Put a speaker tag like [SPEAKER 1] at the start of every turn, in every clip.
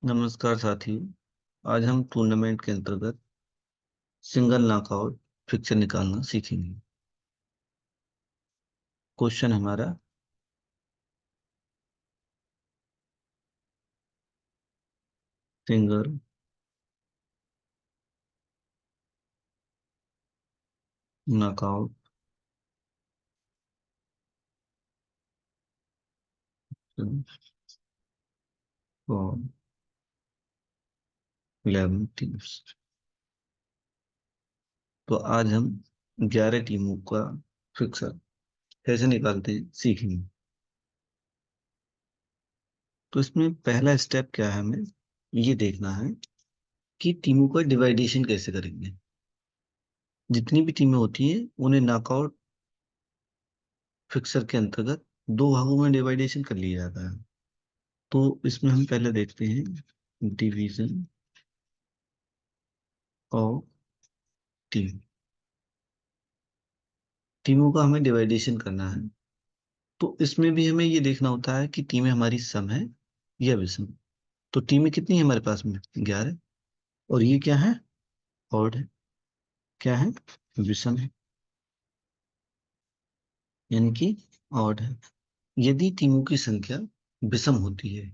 [SPEAKER 1] नमस्कार साथियों। आज हम टूर्नामेंट के अंतर्गत सिंगल नॉकआउट फिक्सर निकालना सीखेंगे। क्वेश्चन हमारा सिंगल नॉकआउट फॉर 11 टीम्स। तो आज हम 11 टीमों का फिक्सर कैसे निकालते हैं सीखेंगे। तो इसमें पहला स्टेप क्या है, हमें ये देखना है कि टीमों का डिवाइडेशन कैसे करेंगे। जितनी भी टीमें होती हैं उन्हें नॉकआउट फिक्सर के अंतर्गत दो भागों में डिवाइडेशन कर लिया जाता है। तो इसमें हम पहले देखते हैं डिवीजन ऑफ टीम। टीमों का हमें डिवाइडेशन करना है। तो इसमें भी हमें ये देखना होता है कि टीमें हमारी सम है या विषम। तो टीमें कितनी है हमारे पास में 11। और ये क्या है, ऑड है। क्या है, विषम है, यानी कि ऑड है। यदि टीमों की संख्या विषम होती है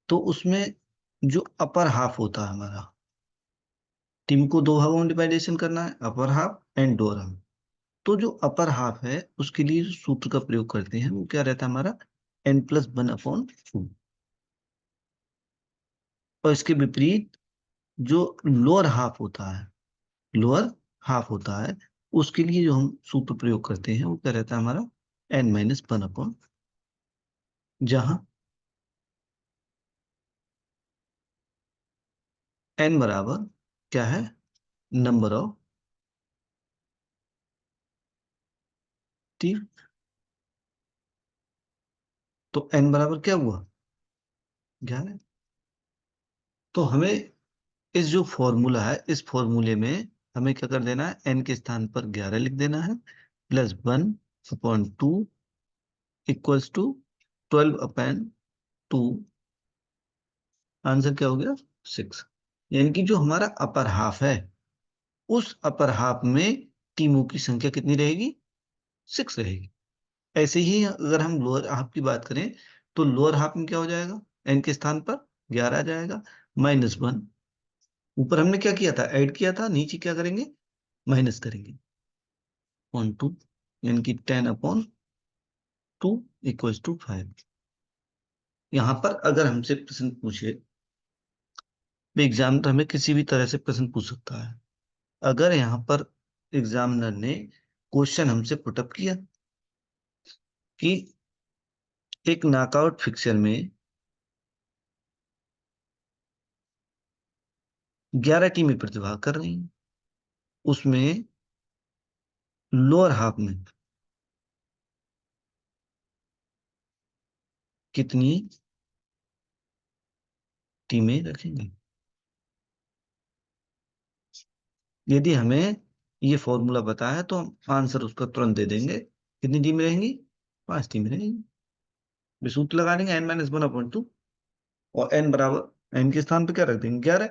[SPEAKER 1] तो उसमें जो अपर हाफ होता है हमारा, टीम को दो भागों में डिवाइडेशन करना है, upper half and lower half. तो जो अपर हाफ है उसके लिए जो सूत्र का प्रयोग करते हैं वो क्या रहता है हमारा, n+1/2। और इसके विपरीत जो लोअर हाफ होता है, लोअर हाफ होता है, उसके लिए जो हम सूत्र प्रयोग करते हैं वो क्या रहता है हमारा, n-1/, जहां n बराबर क्या है, नंबर ऑफ टीम। तो n बराबर क्या हुआ, 11। तो हमें इस जो फॉर्मूला है इस फॉर्मूले में हमें क्या कर देना है, n के स्थान पर 11 लिख देना है, +1/2 इक्वल्स टू 12/2। आंसर क्या हो गया, 6। यानी कि जो हमारा अपर हाफ है उस अपर हाफ में टीमों की संख्या कितनी रहेगी, 6 रहेगी। ऐसे ही अगर हम लोअर हाफ की बात करें तो लोअर हाफ में क्या हो जाएगा, एन के स्थान पर 11 आ जाएगा, -1। ऊपर हमने क्या किया था, ऐड किया था, नीचे क्या करेंगे, माइनस करेंगे, 2, यानी कि 10/2 इक्वल्स टू 5। यहाँ पर अगर हमसे प्रश्न पूछे, एग्जामिनर हमें किसी भी तरह से प्रश्न पूछ सकता है। अगर यहाँ पर एग्जामिनर ने क्वेश्चन हमसे पुटअप किया कि एक नॉकआउट फिक्चर में 11 टीमें प्रतिभाग कर रही हैं, उसमें लोअर हाफ में कितनी टीमें रखेंगे। यदि हमें ये फॉर्मूला पता है तो हम आंसर उसका तुरंत दे देंगे। कितनी टीमें रहेंगी, 5 टीमें रहेंगी। भी सूत्र लगा देंगे n-1/2। और n बराबर n के स्थान पे क्या रख देंगे, 11।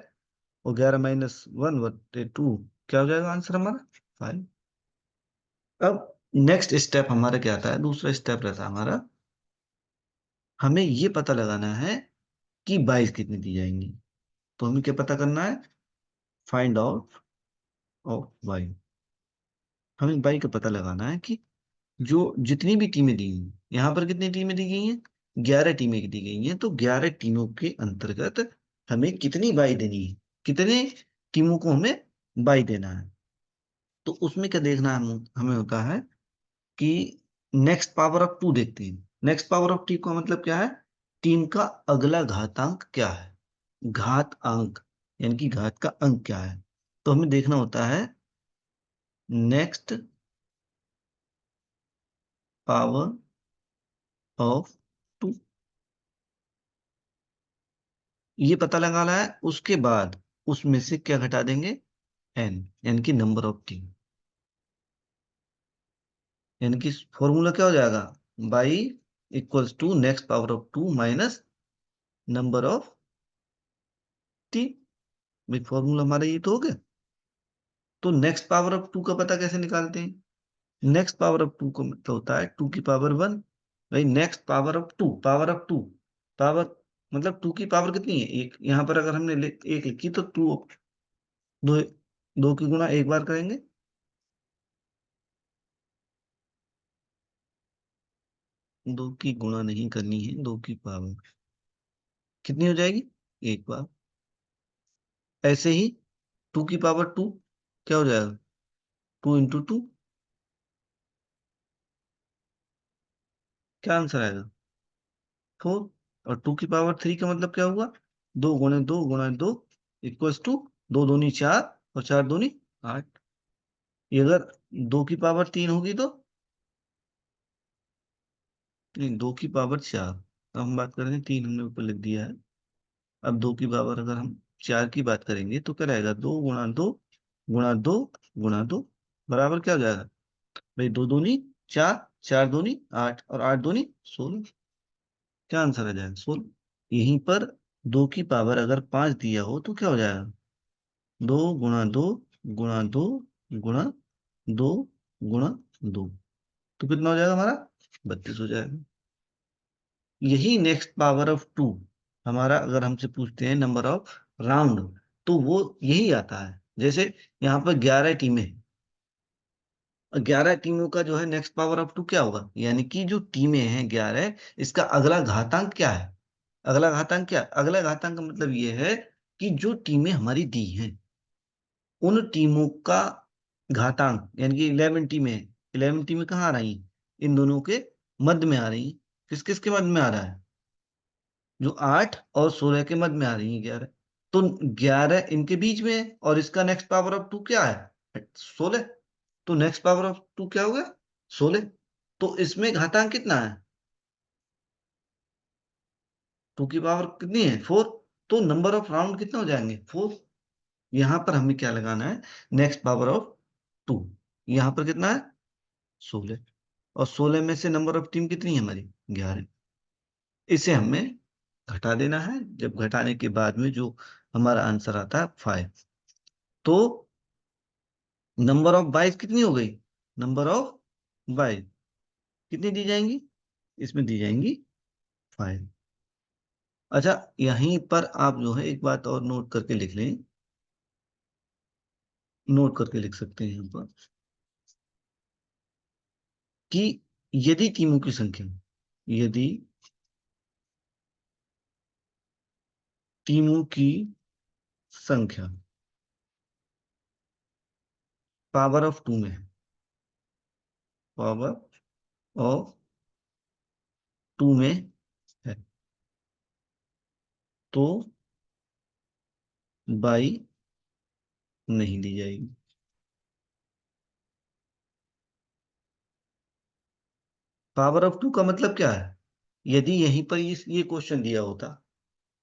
[SPEAKER 1] और 11-1/2 क्या हो जाएगा आंसर हमारा, 5। अब नेक्स्ट स्टेप हमारा क्या आता है, दूसरा स्टेप रहता है हमारा, हमें ये पता लगाना है कि 22 कितनी दी जाएंगी। तो हमें क्या पता करना है, फाइंड आउट ऑफ वाई। हमें बाई का पता लगाना है कि जो जितनी भी टीमें दी हैं, यहाँ पर कितनी टीमें दी गई हैं, 11 टीमें दी गई हैं। तो 11 टीमों के अंतर्गत हमें कितनी बाई देनी है, कितने टीमों को हमें बाई देना है। तो उसमें क्या देखना है, हमें होता है कि नेक्स्ट पावर ऑफ 2 देखते हैं। नेक्स्ट पावर ऑफ टी का मतलब क्या है, टीम का अगला घातांक क्या है, घात अंक, यानी कि घात का अंक क्या है। तो हमें देखना होता है नेक्स्ट पावर ऑफ 2, ये पता लगाना है। उसके बाद उसमें से क्या घटा देंगे, एन, यानी कि नंबर ऑफ टीम। यानी कि फॉर्मूला क्या हो जाएगा, by equals to next power of 2 minus number of तीन। भाई फॉर्मूला हमारा ये तो हो गया। तो नेक्स्ट पावर ऑफ टू का पता कैसे निकालते हैं? नेक्स्ट पावर ऑफ टू का मतलब होता है टू की पावर वन। भाई next power of two, power मतलब टू की पावर कितनी है? एक। यहाँ पर अगर हमने एक लिखी तो टू, दो, दो की गुणा एक बार करेंगे। दो की गुणा नहीं करनी है, दो की पावर कितनी हो जाएगी? एक बार। ऐसे ही टू की पावर टू क्या हो जाएगा? Two into two. क्या आंसर आएगा? फोर। और टू की पावर थ्री का मतलब क्या हुआ? दो गुणा दो इक्वल्स टू, दो दूनी चार और चार दूनी आठ। ये अगर दो की पावर तीन होगी तो, नहीं, दो की पावर चार। अब हम बात कर रहे हैं, तीन हमने ऊपर लिख दिया है। अब दो की पावर अगर हम चार की बात करेंगे तो क्या रहेगा? दो गुणा दो गुणा दो गुणा दो बराबर क्या हो जाएगा? भाई दो दूनी चार, चार दूनी आठ और आठ दूनी 16। क्या आंसर आ जाएगा? 16। यहीं पर दो की पावर अगर पांच दिया हो तो क्या हो जाएगा? दो गुणा दो गुणा दो गुणा दो गुणा दो, तो कितना हो जाएगा हमारा? 32 हो जाएगा। यही नेक्स्ट पावर ऑफ टू हमारा, अगर हमसे पूछते हैं नंबर ऑफ राउंड, तो वो यही आता है। जैसे यहाँ पर 11 टीमें, 11 टीमों का जो है नेक्स्ट पावर ऑफ टू क्या होगा? यानी कि जो टीमें हैं 11, इसका अगला घातांक क्या है? अगला घातांक क्या? अगला घातांक का मतलब ये है कि जो टीमें हमारी दी हैं उन टीमों का घातांक, यानी कि 11 टीमें हैं। 11 टीमें कहाँ आ रही हैं? इन दोनों के मध्य में आ रही हैं। किस किस के मध्य में आ रहा है? जो 8 और 16 के मध्य में आ रही है 11। तो 11 इनके बीच में है और इसका नेक्स्ट पावर ऑफ टू क्या है? 16। तो नेक्स्ट पावर ऑफ टू क्या होगा? 16। तो इसमें घातांक कितना है? टू की पावर कितनी है? फोर। तो नंबर ऑफ राउंड कितना हो जाएंगे? फोर। यहां पर हमें क्या लगाना है? Next power of two. यहां पर कितना है? 16। और 16 में से नंबर ऑफ टीम कितनी है हमारी? 11। इसे हमें घटा देना है। जब घटाने के बाद में जो हमारा आंसर आता है 5, तो नंबर ऑफ बाइस कितनी हो गई? नंबर ऑफ बाइस कितनी दी जाएंगी? इसमें दी जाएंगी 5। अच्छा, यहीं पर आप जो है एक बात और नोट करके लिख लें। नोट करके लिख सकते हैं यहाँ पर कि यदि टीमों की संख्या, यदि टीमों की संख्या पावर ऑफ टू में है, पावर ऑफ टू में है, तो बाई नहीं दी जाएगी। पावर ऑफ टू का मतलब क्या है? यदि यहीं पर ये क्वेश्चन दिया होता,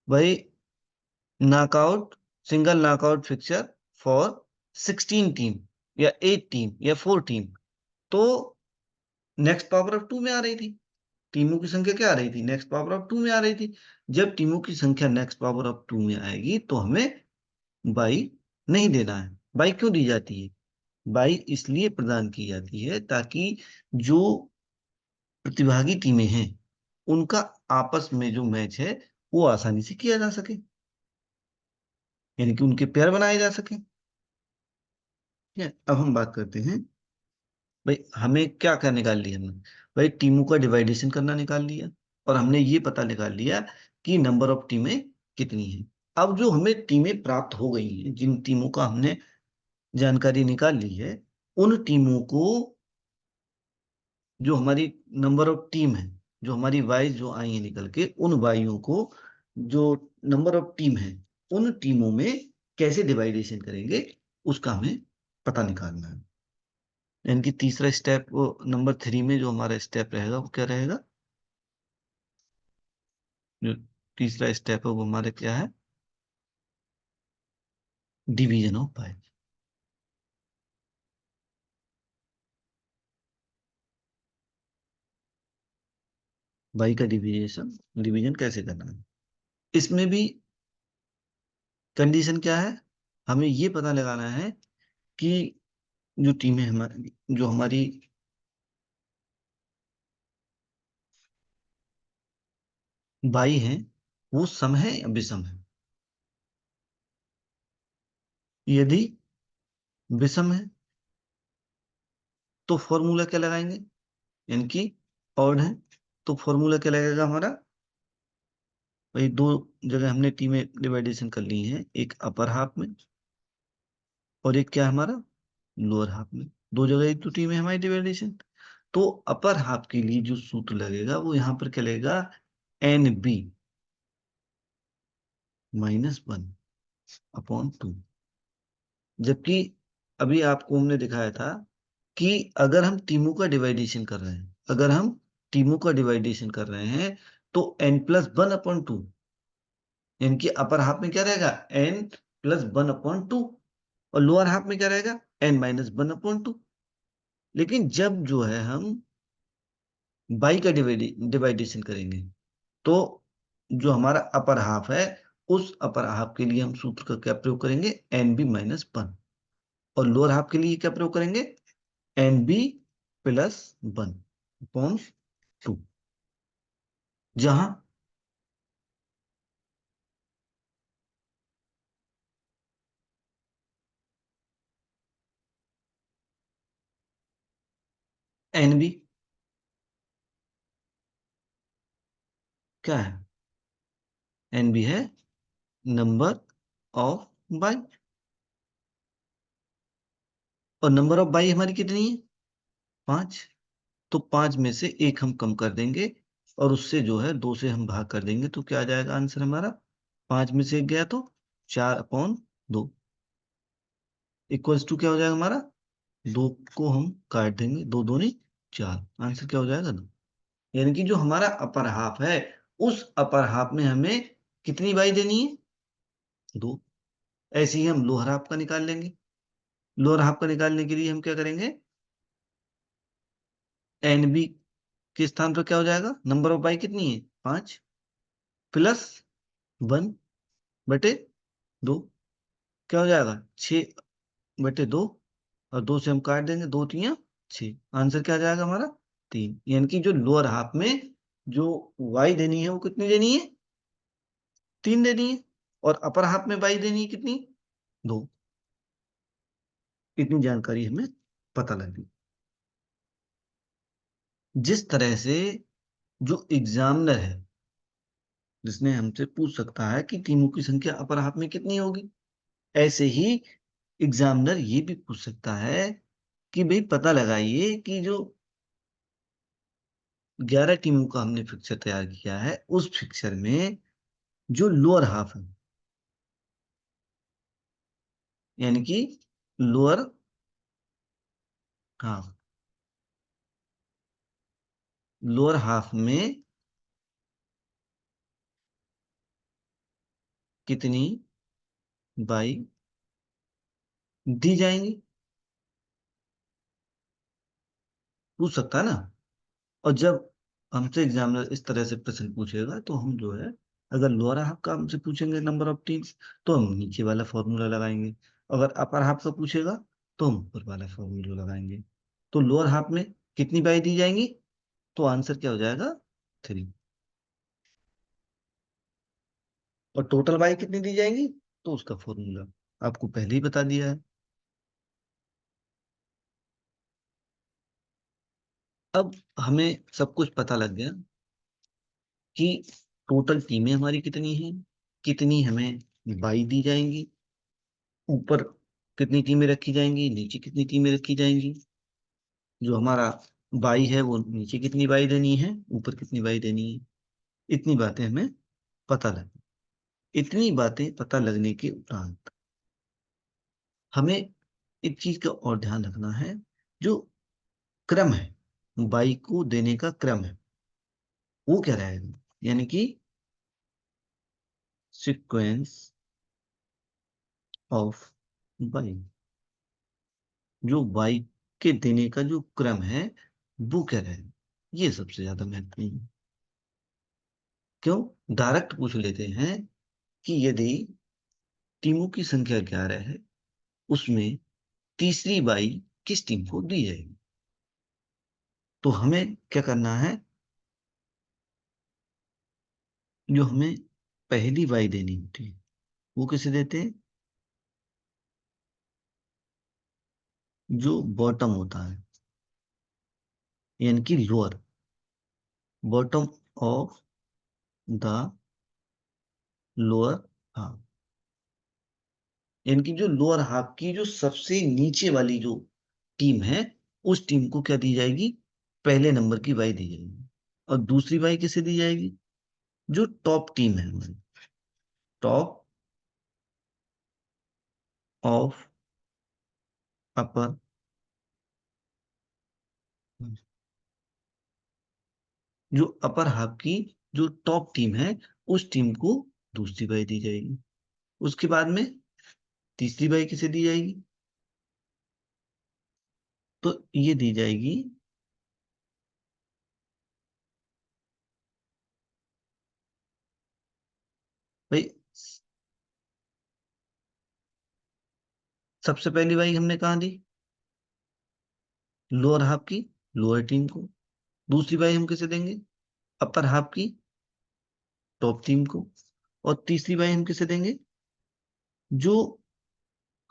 [SPEAKER 1] भाई knockout, single knockout fixture for 16 team या 8 टीम या 4 टीम, तो नेक्स्ट पावर ऑफ टू में आ रही थी। टीमों की संख्या क्या आ रही थी? नेक्स्ट पावर ऑफ टू में आ रही थी। जब टीमों की संख्या नेक्स्ट पावर ऑफ टू में आएगी तो हमें बाई नहीं देना है। बाई क्यों दी जाती है? बाई इसलिए प्रदान की जाती है ताकि जो प्रतिभागी टीमें हैं उनका आपस में जो मैच है वो आसानी से किया जा सके, यानी कि उनके पेयर बनाए जा सके। ठीक है, अब हम बात करते हैं। भाई हमें क्या क्या निकाल लिया हमने? भाई टीमों का डिवाइडेशन करना निकाल लिया, और हमने ये पता निकाल लिया कि नंबर ऑफ टीमें कितनी हैं। अब जो हमें टीमें प्राप्त हो गई हैं, जिन टीमों का हमने जानकारी निकाल ली है, उन टीमों को, जो हमारी नंबर ऑफ टीम है, जो हमारी वाइज जो आई है निकल के, उन वाइयों को, जो नंबर ऑफ टीम है, उन टीमों में कैसे डिवाइडेशन करेंगे उसका हमें पता निकालना है। यानी कि तीसरा स्टेप, वो नंबर थ्री में जो हमारा स्टेप रहेगा वो क्या रहेगा? जो तीसरा स्टेप है वो हमारे क्या है? Division of pi. बाई का डिवीजन डिवीजन कैसे करना है? इसमें भी कंडीशन क्या है, हमें ये पता लगाना है कि जो टीमें हमारी, जो हमारी बाई हैं, वो सम है या विषम है। यदि विषम है तो फॉर्मूला क्या लगाएंगे, यानी कि ऑड है, तो फॉर्मूला क्या लगेगा हमारा, भाई दो जगह हमने टीमें डिवाइडेशन कर ली हैं, एक अपर हाफ में और एक क्या है हमारा लोअर हाफ में। दो जगह एक तो टीम है हमारी डिवाइडेशन। तो अपर हाफ के लिए जो सूत्र लगेगा वो यहाँ पर क्या लगेगा, NB -1/2। जबकि अभी आपको हमने दिखाया था कि अगर हम टीमों का डिवाइडेशन कर रहे हैं, अगर हम टीमों का डिवाइडेशन कर रहे हैं तो N+1/2, यानी कि अपर हाफ में क्या रहेगा N+1/2 और लोअर हाफ में क्या रहेगा N-1/2। लेकिन जब जो है हम बाई का डिवाइडेशन करेंगे तो जो हमारा अपर हाफ है, उस अपर हाफ के लिए हम सूत्र का क्या प्रयोग करेंगे, NB-1। और लोअर हाफ के लिए क्या प्रयोग करेंगे, NB+1/2। जहां NB क्या है, NB है नंबर ऑफ बाई, और नंबर ऑफ बाई हमारी कितनी है, 5। तो 5 में से एक हम कम कर देंगे और उससे जो है 2 से हम भाग कर देंगे, तो क्या आ जाएगा आंसर हमारा, 5 में से एक गया तो 4/2 इक्वल्स टू क्या हो जाएगा हमारा, 2 को हम काट देंगे, 2 दूनी 4, आंसर क्या हो जाएगा ना। यानी कि जो हमारा अपर हाफ है, उस अपर हाफ में हमें कितनी बाई देनी है, 2। ऐसे ही हम लोअर हाफ का निकाल लेंगे। लोअर हाफ का निकालने के लिए हम क्या करेंगे, NB के स्थान पर क्या हो जाएगा, नंबर ऑफ बाई कितनी है 5 +1/2, क्या हो जाएगा 6/2, और 2 से हम काट देंगे, 2×3 = 6, आंसर क्या आ जाएगा हमारा 3। यानी कि जो लोअर हाफ में जो वाई देनी है वो कितनी देनी है, 3 देनी है, और अपर हाफ में वाई देनी है कितनी, 2। इतनी जानकारी हमें पता लगी। जिस तरह से जो एग्जामिनर है, जिसने हमसे पूछ सकता है कि टीमों की संख्या अपर हाफ में कितनी होगी, ऐसे ही एग्जामिनर ये भी पूछ सकता है कि भाई पता लगाइए कि जो 11 टीमों का हमने फिक्सर तैयार किया है, उस फिक्सर में जो लोअर हाफ है, यानी कि लोअर हाफ, लोअर हाफ में कितनी बाई दी जाएंगी, पूछ सकता है ना। और जब हमसे एग्जामिनर इस तरह से प्रश्न पूछेगा तो हम जो है, अगर लोअर हाफ का हमसे पूछेंगे नंबर ऑफ टीम्स, तो हम नीचे वाला फॉर्मूला लगाएंगे। अगर अपर हाफ का पूछेगा तो हम ऊपर वाला फॉर्मूला लगाएंगे। तो लोअर हाफ में कितनी बाई दी जाएंगी, तो आंसर क्या हो जाएगा 3। और टोटल बाई कितनी दी जाएंगी, तो उसका फॉर्मूला आपको पहले ही बता दिया है। अब हमें सब कुछ पता लग गया कि टोटल टीमें हमारी कितनी हैं, कितनी हमें बाई दी जाएंगी, ऊपर कितनी टीमें रखी जाएंगी, नीचे कितनी टीमें रखी जाएंगी, जो हमारा बाई है वो नीचे कितनी बाई देनी है, ऊपर कितनी बाई देनी है। इतनी बातें हमें पता लगी। इतनी बातें पता लगने के उपरांत हमें एक चीज का और ध्यान रखना है, जो क्रम है, बाई को देने का क्रम है, वो क्या रहेगा, यानी कि सीक्वेंस ऑफ बाई, जो बाई के देने का जो क्रम है वो क्या रहेगा, ये सबसे ज्यादा महत्वपूर्ण है। क्यों, डायरेक्ट पूछ लेते हैं कि यदि टीमों की संख्या 11 है, उसमें तीसरी बाई किस टीम को दी जाएगी? तो हमें क्या करना है, जो हमें पहली बाई देनी होती है वो किसे देते हैं? जो बॉटम होता है, यानी कि lower, bottom of the lower half, यानी कि जो लोअर हाफ की जो सबसे नीचे वाली जो टीम है, उस टीम को क्या दी जाएगी? पहले नंबर की बाई दी जाएगी। और दूसरी बाई किसे दी जाएगी? जो टॉप टीम है हमारी, टॉप ऑफ अपर, जो अपर हाफ की जो टॉप टीम है, उस टीम को दूसरी बाई दी जाएगी। उसके बाद में तीसरी बाई किसे दी जाएगी? तो ये दी जाएगी भाई, सबसे पहली बाई हमने कहाँ दी? लोअर हाफ की लोअर टीम को। दूसरी बाई हम किसे देंगे? अपर हाफ की टॉप टीम को। और तीसरी बाई हम किसे देंगे? जो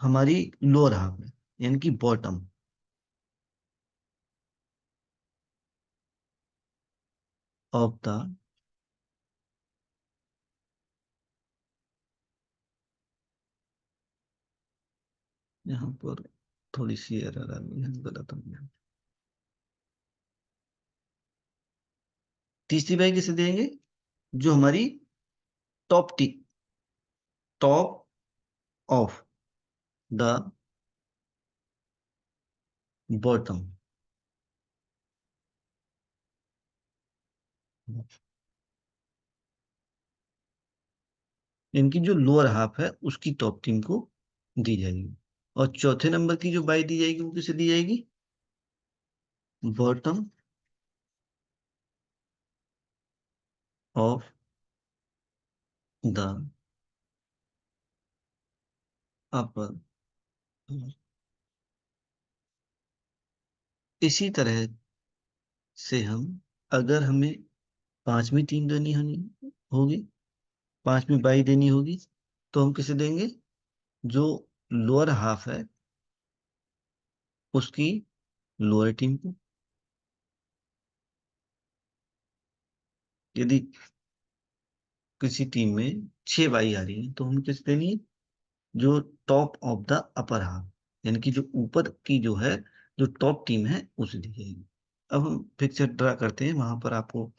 [SPEAKER 1] हमारी लोअर हाफ है, यानी कि बॉटम ऑफ द, यहाँ पर थोड़ी सी एरर आ गई है, गलत हो गया। तीसरी बाई किसे देंगे? जो हमारी top T top of the bottom, इनकी जो लोअर हाफ है उसकी टॉप टीम को दी जाएगी। और चौथे नंबर की जो बाई दी जाएगी वो किसे दी जाएगी? Bottom of the upper. इसी तरह से हम, अगर हमें पांचवी टीम देनी होगी, पांचवी बाई देनी होगी, तो हम किसे देंगे? जो लोअर हाफ है उसकी लोअर टीम को। यदि किसी टीम में 6 बाई आ रही है तो हम किसे देनी है? जो top of the upper half, यानी कि जो ऊपर की जो है, जो टॉप टीम है उसे दी जाएगी। अब हम पिक्चर ड्रा करते हैं, वहां पर आपको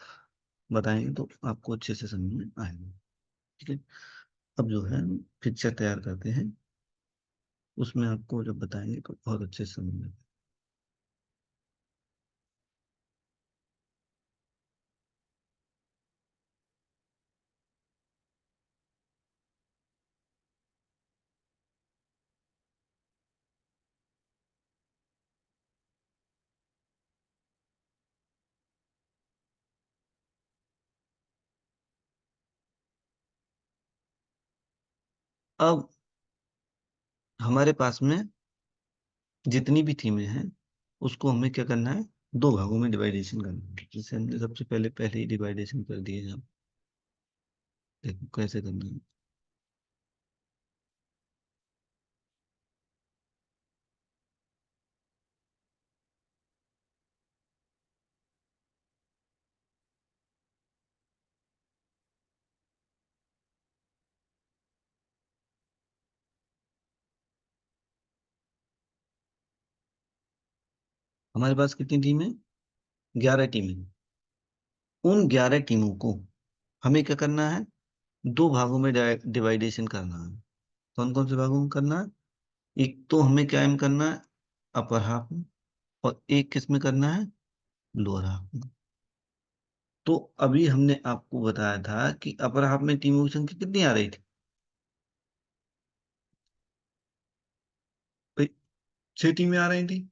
[SPEAKER 1] बताएंगे तो आपको अच्छे से समझ में आएगा। ठीक है, अब जो है पिक्चर तैयार करते हैं, उसमें आपको जब बताएंगे तो बहुत अच्छे से समझ में आएगा। अब हमारे पास में जितनी भी टीमें हैं उसको हमें क्या करना है? दो भागों में डिवाइडेशन करना है। जैसे हमने सबसे पहले पहले ही डिवाइडेशन कर दिए हैं। अब देखो कैसे करना है। हमारे पास कितनी टीम है? 11 टीमें। उन 11 टीमों को हमें क्या करना है? दो भागों में डिवाइडेशन करना है। कौन कौन से भागों में करना है? एक तो हमें क्या एम करना है? अपर हाफ में। और एक किस में करना है? लोअर हाफ में। तो अभी हमने आपको बताया था कि अपर हाफ में टीमों की संख्या कितनी आ रही थी भाई? 6 टीमें आ रही थी।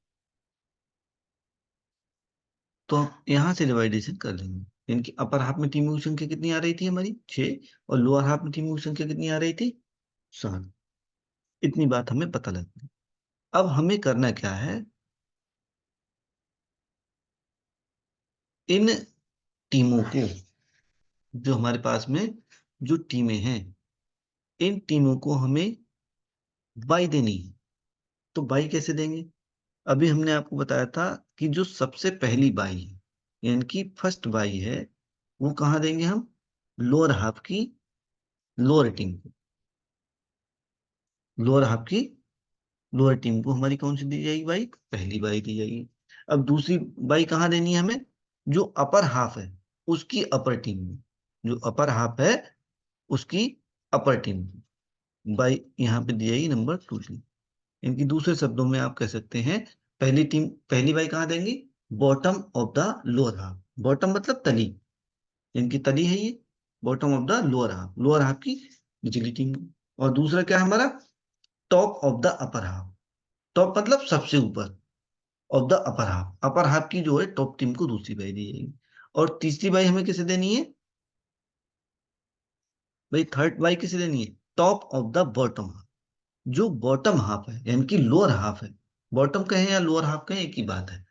[SPEAKER 1] तो हम यहाँ से डिवाइडेशन कर लेंगे, यानी कि अपर हाफ में टीमों की संख्या कितनी आ रही थी हमारी? 6। और लोअर हाफ में टीमों की संख्या कितनी आ रही थी? 7। इतनी बात हमें पता लग गई। अब हमें करना क्या है, इन टीमों को, जो हमारे पास में जो टीमें हैं, इन टीमों को हमें बाई देनी है। तो बाई कैसे देंगे? अभी हमने आपको बताया था कि जो सबसे पहली बाई है, यानी कि फर्स्ट बाई है, वो कहाँ देंगे हम? लोअर हाफ की लोअर टीम को। लोअर हाफ की लोअर टीम को हमारी कौन सी दी जाएगी बाई? पहली बाई दी जाएगी। अब दूसरी बाई कहाँ देनी है हमें? जो अपर हाफ है उसकी अपर टीम में, जो अपर हाफ है उसकी अपर टीम को बाई यहाँ पे दी जाएगी नंबर 2 की। इनकी दूसरे शब्दों में आप कह सकते हैं, पहली बाई कहाँ देंगे? Bottom of the lower half. Bottom मतलब तली, इनकी तली है ये। Bottom of the lower half, lower half की निचली टीम को। और दूसरा क्या है हमारा? Top of the upper half. Top मतलब सबसे ऊपर, of the upper half, upper half की जो है टॉप टीम को दूसरी बाई दी जाएगी। और तीसरी बाई हमें किसे देनी है भाई? थर्ड बाई किसे देनी है? Top of the bottom half. जो बॉटम हाफ है यानी कि लोअर हाफ है, बॉटम कहें या लोअर हाफ कहें एक ही बात है,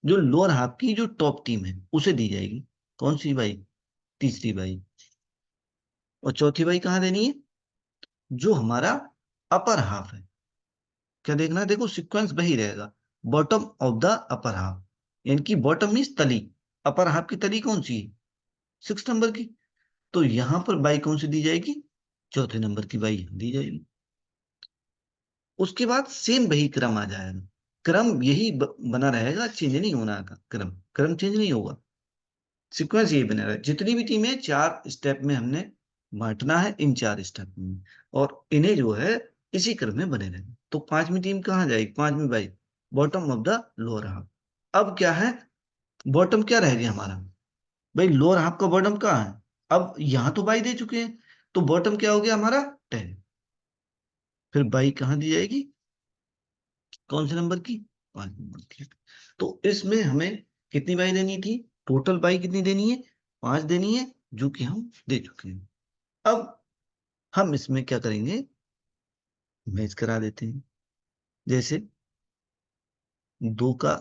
[SPEAKER 1] जो लोअर हाफ की जो टॉप टीम है उसे दी जाएगी। कौन सी बाई? तीसरी बाई। और चौथी बाई कहाँ देनी है? जो हमारा अपर हाफ है। क्या देखना है? देखो सीक्वेंस वही रहेगा, bottom of the upper half, यानी कि बॉटम मीन्स तली, अपर हाफ की तली कौन सी है? 6 नंबर की। तो यहां पर बाई कौन सी दी जाएगी? चौथे नंबर की बाई दी जाएगी। उसके बाद सेम वही क्रम आ जाएगा, क्रम यही बना रहेगा, चेंज नहीं होना का क्रम, क्रम चेंज नहीं होगा, सीक्वेंस यही बना रहेगा। जितनी भी टीमें 4 स्टेप में हमने बांटना है, इन 4 स्टेप में, और इन्हें जो है इसी क्रम में बने रहेंगे। तो पांचवी टीम कहाँ जाएगी? पांचवी by bottom of the lower half. अब क्या है, बॉटम क्या रह गया हमारा? भाई लोअर हाफ का बॉटम कहाँ है? अब यहां तो बाई दे चुके हैं, तो बॉटम क्या हो गया हमारा? 10। फिर बाई कहाँ दी जाएगी? कौन से नंबर की? 5 नंबर की। तो इसमें हमें कितनी बाई देनी थी? टोटल बाई कितनी देनी है? 5 देनी है, जो कि हम दे चुके हैं। अब हम इसमें क्या करेंगे, मैच करा देते हैं। जैसे 2 का,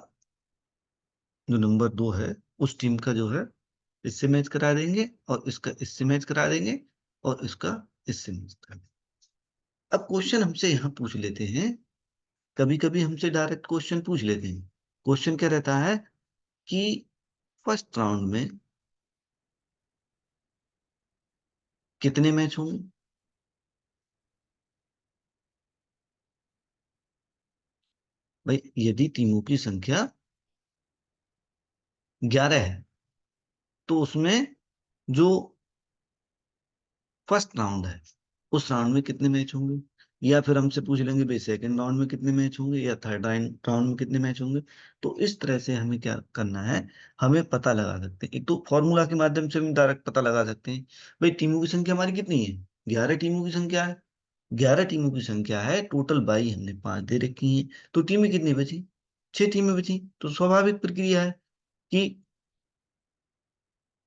[SPEAKER 1] जो नंबर 2 है उस टीम का जो है इससे मैच करा देंगे, और इसका इससे मैच करा देंगे, और इसका इससे मैच करा देंगे। अब क्वेश्चन हमसे यहाँ पूछ लेते हैं, कभी कभी हमसे डायरेक्ट क्वेश्चन पूछ लेते हैं। क्वेश्चन क्या रहता है कि फर्स्ट राउंड में कितने मैच होंगे? भाई यदि टीमों की संख्या 11 है, तो उसमें जो फर्स्ट राउंड है उस राउंड में कितने मैच होंगे? या फिर हमसे पूछ लेंगे भाई सेकंड राउंड में कितने मैच होंगे, या थर्ड राउंड में कितने मैच होंगे। तो इस तरह से हमें क्या करना है, हमें पता लगा सकते हैं। एक तो फॉर्मूला के माध्यम से हम डायरेक्ट पता लगा सकते हैं। भाई टीमों की संख्या हमारी कितनी है? 11 टीमों की संख्या है। 11 टीमों की संख्या है, टोटल बाई हमने 5 दे रखी है, तो टीमें कितनी बची? 6 टीमें बची। तो स्वाभाविक प्रक्रिया है कि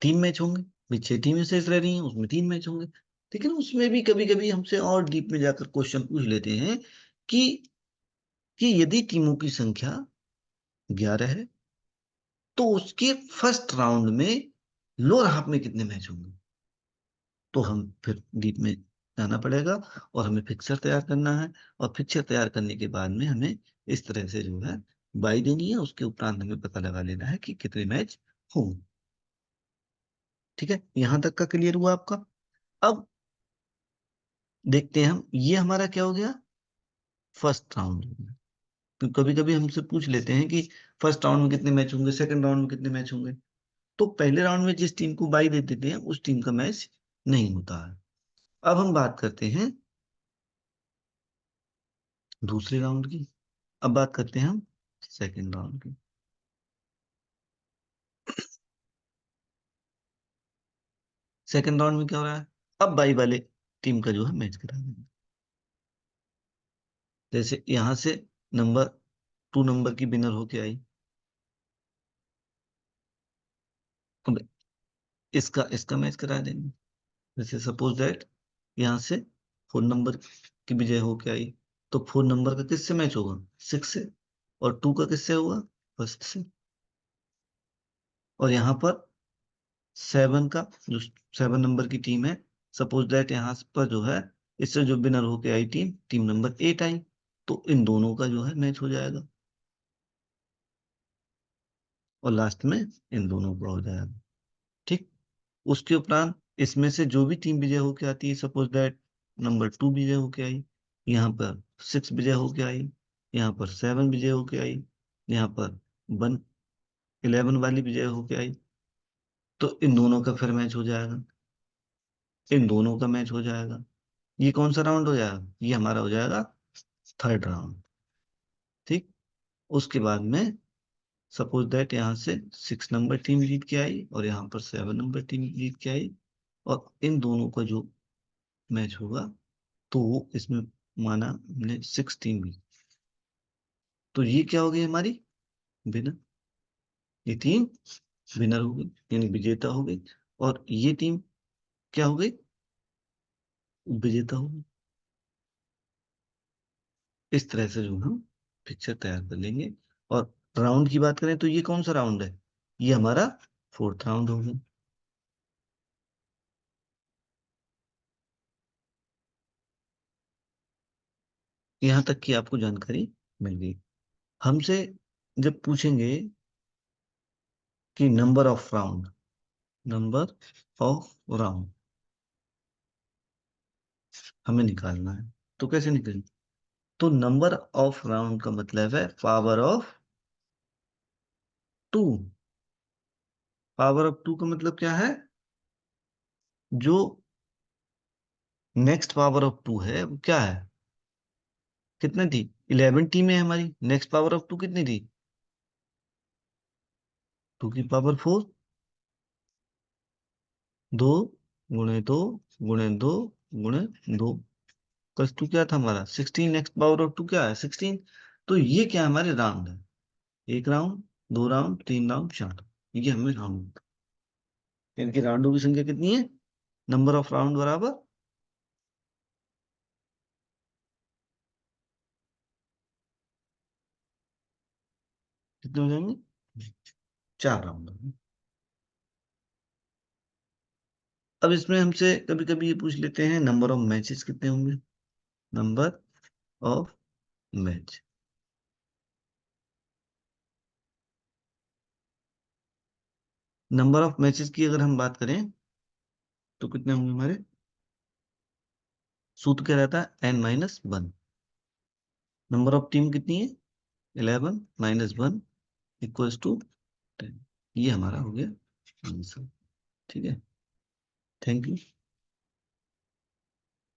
[SPEAKER 1] 3 मैच होंगे। भाई 6 टीमें शेष रह रही हैं, उसमें 3 मैच होंगे। लेकिन उसमें भी कभी कभी हमसे और डीप में जाकर क्वेश्चन पूछ लेते हैं कि यदि टीमों की संख्या 11 है, तो उसके फर्स्ट राउंड में लोअर हाफ में कितने मैच होंगे? तो हम फिर डीप में जाना पड़ेगा, और हमें फिक्सर तैयार करना है। और फिक्सर तैयार करने के बाद में हमें इस तरह से जो है बाई देनी है, उसके उपरांत हमें पता लगा लेना है कि कितने मैच होंगे। ठीक है, यहां तक का क्लियर हुआ आपका? अब देखते हैं हम, ये हमारा क्या हो गया? First round. तो कभी कभी हमसे पूछ लेते हैं कि फर्स्ट राउंड में कितने मैच होंगे, सेकंड राउंड में कितने मैच होंगे। तो पहले राउंड में जिस टीम को बाई दे देते हैं उस टीम का मैच नहीं होता है। अब हम बात करते हैं दूसरे राउंड की। अब बात करते हैं हम सेकंड राउंड की। सेकंड राउंड में क्या हो रहा है? अब बाई वाले टीम का जो है मैच करा देंगे। जैसे यहां से नंबर 2 नंबर की विनर होके आई, अब इसका इसका मैच करा देंगे। जैसे सपोज दैट यहाँ से 4 नंबर की विजय होके आई, तो 4 नंबर का किससे मैच होगा? 6 से। और 2 का किससे होगा? फर्स्ट से। और यहाँ पर 7 का, जो 7 नंबर की टीम है, सपोज दैट यहाँ पर जो है, इससे जो विनर होके आई टीम, टीम नंबर 8 आई, तो इन दोनों का जो है मैच हो जाएगा। और लास्ट में इन दोनों का हो जाएगा। ठीक। उसके उपरांत इसमें से जो भी टीम विजय होके आती है, सपोज दैट नंबर 2 विजय होके आई, यहाँ पर 6 विजय होके आई, यहाँ पर 7 विजय होके आई, यहाँ पर 11 वाली विजय होके आई, तो इन दोनों का फिर मैच हो जाएगा। इन दोनों का मैच हो जाएगा। ये कौन सा राउंड हो जाएगा? ये हमारा हो जाएगा थर्ड राउंड। ठीक। उसके बाद में सपोज दैट यहाँ से 6 नंबर टीम जीत के आई और यहाँ पर 7 नंबर टीम जीत के आई, और इन दोनों का जो मैच होगा, तो वो इसमें माना हमने 6 टीम भी, तो ये क्या हो गई हमारी? विनर। ये टीम विनर हो गई, यानी विजेता हो गई। और ये टीम क्या हो गई? विजेता हो गई। इस तरह से जो हम पिक्चर तैयार कर लेंगे। और राउंड की बात करें तो ये कौन सा राउंड है? ये हमारा फोर्थ राउंड होगा। यहाँ तक की आपको जानकारी मिल गई। हमसे जब पूछेंगे कि number of round, number of round हमें निकालना है, तो कैसे निकालेंगे? तो नंबर ऑफ राउंड का मतलब है पावर ऑफ 2। पावर ऑफ 2 का मतलब क्या है? जो नेक्स्ट पावर ऑफ 2 है वो क्या है? कितनी थी? 11 टीमें हमारी, नेक्स्ट पावर ऑफ 2 कितनी थी? 2 की पावर 4। 2 गुणे 2 गुणे 2 गुणे 2 प्लस 2 क्या था हमारा? 16। नेक्स्ट पावर ऑफ 2 क्या है? 16। तो ये क्या है? हमारे राउंड है। एक राउंड, दो राउंड, तीन राउंड, चार राउंड, ये हमें राउंड। इनकी राउंडों की संख्या कितनी है? नंबर ऑफ राउंड बराबर कितने हो जाएंगे? चार राउंड। अब इसमें हमसे कभी कभी ये पूछ लेते हैं नंबर ऑफ मैचेस कितने होंगे। Number of match, number of matches की अगर हम बात करें तो कितने होंगे हमारे? सूत्र क्या रहता है? n-1। नंबर ऑफ टीम कितनी है? 11 - 1 इक्वल्स टू 10। ये हमारा हो गया आंसर। ठीक है। Thank you.